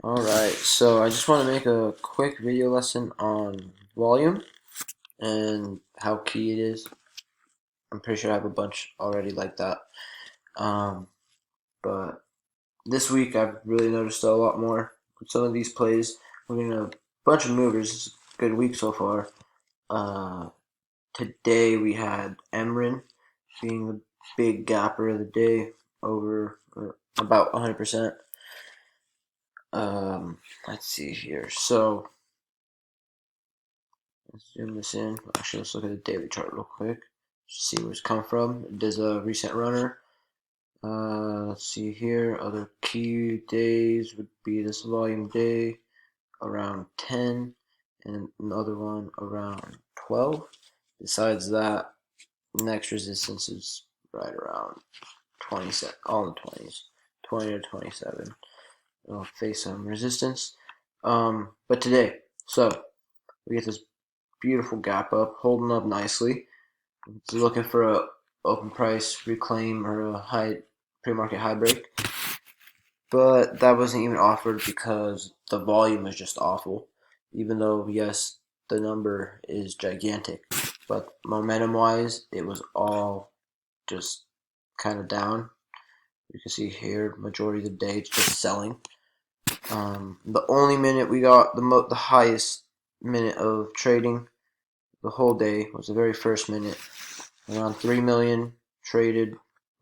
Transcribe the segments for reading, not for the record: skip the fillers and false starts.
Alright, so I just want to make a quick video lesson on volume and how key it is. I'm pretty sure I have a bunch already like that. Um, but this week I've really noticed a lot more with some of these plays. We're getting a bunch of movers. It's a good week so far. Uh, Today we had Mrin being the big gapper of the day over about 100%. Let's see here. So let's zoom this in. Actually, let's look at the daily chart real quick. See where it's come from. It is a recent runner. Let's see here. Other key days would be this volume day around 10 and another one around 12. Besides that, next resistance is right around 27, all in the 20s, 20 to 27. It'll face some resistance. But today, so we get this beautiful gap up, holding up nicely. It's looking for a open price reclaim or a high pre-market high break, but that wasn't even offered because the volume was just awful. Even though yes, the number is gigantic, but momentum wise, it was all just kind of down. You can see here, majority of the day it's just selling. The only minute we got the highest minute of trading the whole day was the very first minute. Around 3 million traded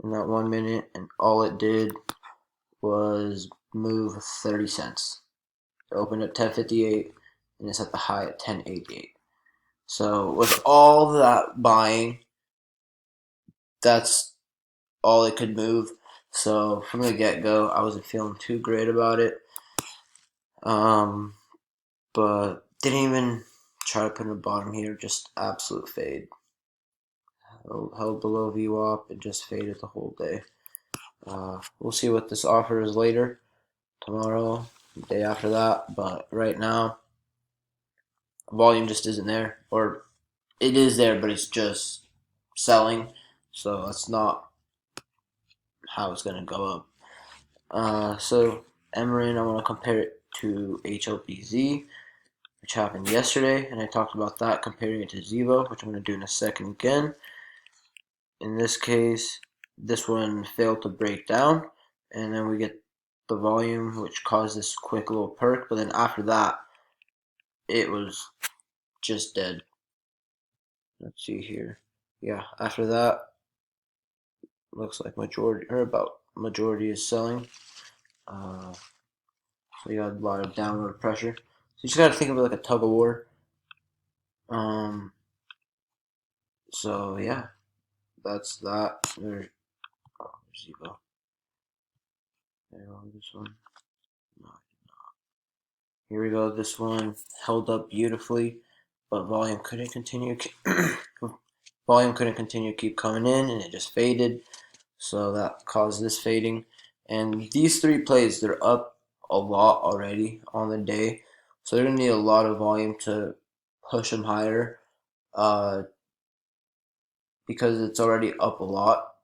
in that 1 minute, and all it did was move 30 cents. It opened at 10.58 and it's at the high at 10.88. So with all that buying, that's all it could move. So from the get-go, I wasn't feeling too great about it. But didn't even try to put in a bottom here, just absolute fade. Held below VWAP and just faded the whole day. We'll see what this offer is later, tomorrow, the day after that, but right now, volume just isn't there, or it is there, but it's just selling, so that's not how it's going to go up. So Mrin, I want to compare it to Hlbz, which happened yesterday, and I talked about that, comparing it to Zivo, which I'm going to do in a second again. In this case, this one failed to break down, and then we get the volume, which caused this quick little perk, but then after that, it was just dead. Let's see here. Yeah, after that, looks like majority, or about majority is selling. Uh, so you got a lot of downward pressure. So you just got to think of it like a tug of war. Um, so yeah, that's that. There's Zivo. There you go, this one. No. Here we go. This one held up beautifully, but volume couldn't continue. Volume couldn't continue to keep coming in, and it just faded. So that caused this fading. And these three plays, they're up a lot already on the day, so they're gonna need a lot of volume to push them higher. Uh, because it's already up a lot,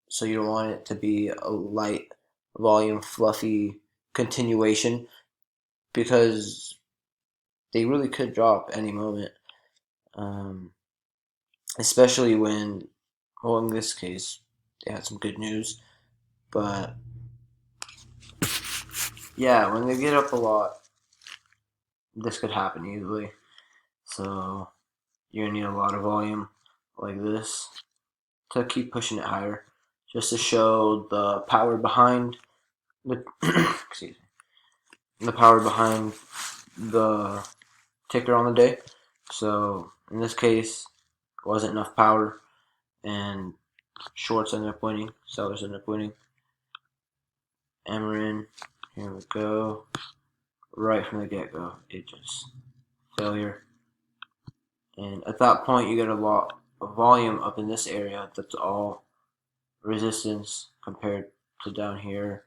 so you don't want it to be a light volume, fluffy continuation because they really could drop any moment. Um, Especially when, well, in this case, they had some good news. But yeah, when they get up a lot, this could happen easily. So you're gonna need a lot of volume like this to keep pushing it higher, just to show the power behind the excuse me, the power behind the ticker on the day. So in this case, wasn't enough power, and shorts ended up winning, sellers ended up winning. Mrin, here we go. Right from the get-go, it just failure. And at that point, you get a lot of volume up in this area. That's all resistance compared to down here.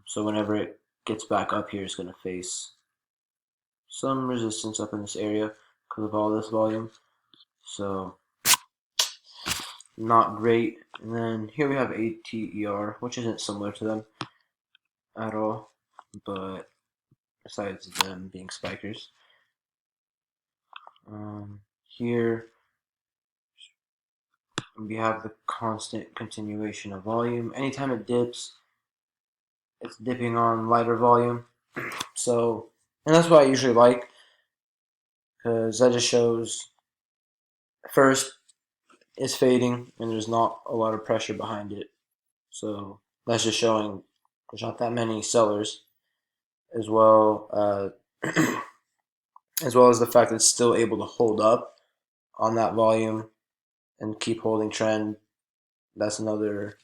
So whenever it gets back up here, it's going to face some resistance up in this area because of all this volume. So not great. And then here we have ATER, which isn't similar to them at all. but besides them being spikers. Here we have the constant continuation of volume. Anytime it dips, it's dipping on lighter volume. So, and that's what I usually like, because that just shows first it's fading and there's not a lot of pressure behind it. So that's just showing there's not that many sellers, as well as well as the fact that it's still able to hold up on that volume and keep holding trend. That's another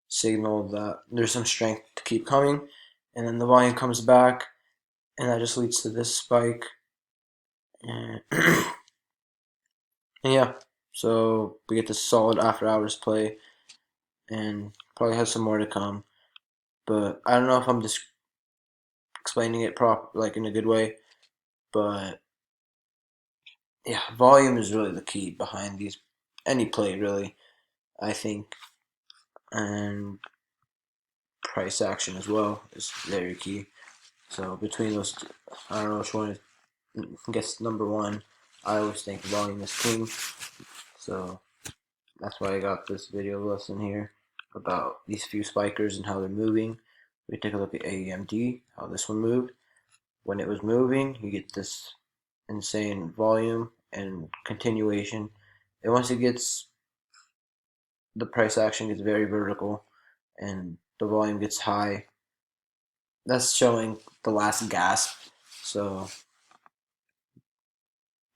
signal that there's some strength to keep coming. And then the volume comes back, and that just leads to this spike. And, and yeah, so we get this solid after hours play, and probably has some more to come. But I don't know if I'm just explaining it like in a good way. But yeah, volume is really the key behind any play really, I think, and price action as well is very key. So between those two, I don't know which one is. I guess number one, I always think volume is king. So that's why I got this video lesson here about these few spikers and how they're moving. We take a look at Aemd, how this one moved. When it was moving, you get this insane volume and continuation. And once it gets, the price action gets very vertical and the volume gets high. That's showing the last gasp. So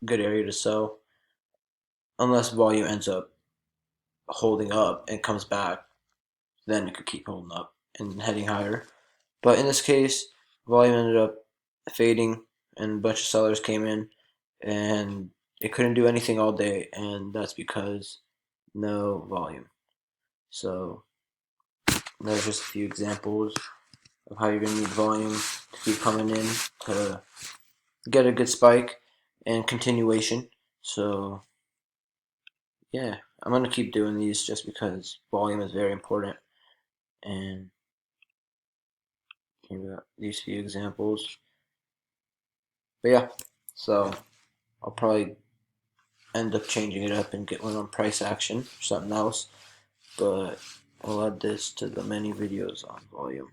good area to sell. Unless volume ends up holding up and comes back, then it could keep holding up and heading higher. But in this case, volume ended up fading and a bunch of sellers came in and it couldn't do anything all day, and that's because no volume. So there's just a few examples of how you're going to need volume to keep coming in to get a good spike and continuation. So yeah, I'm going to keep doing these just because volume is very important. And here we got these few examples. But yeah, so I'll probably end up changing it up and get one on price action or something else. But I'll add this to the many videos on volume.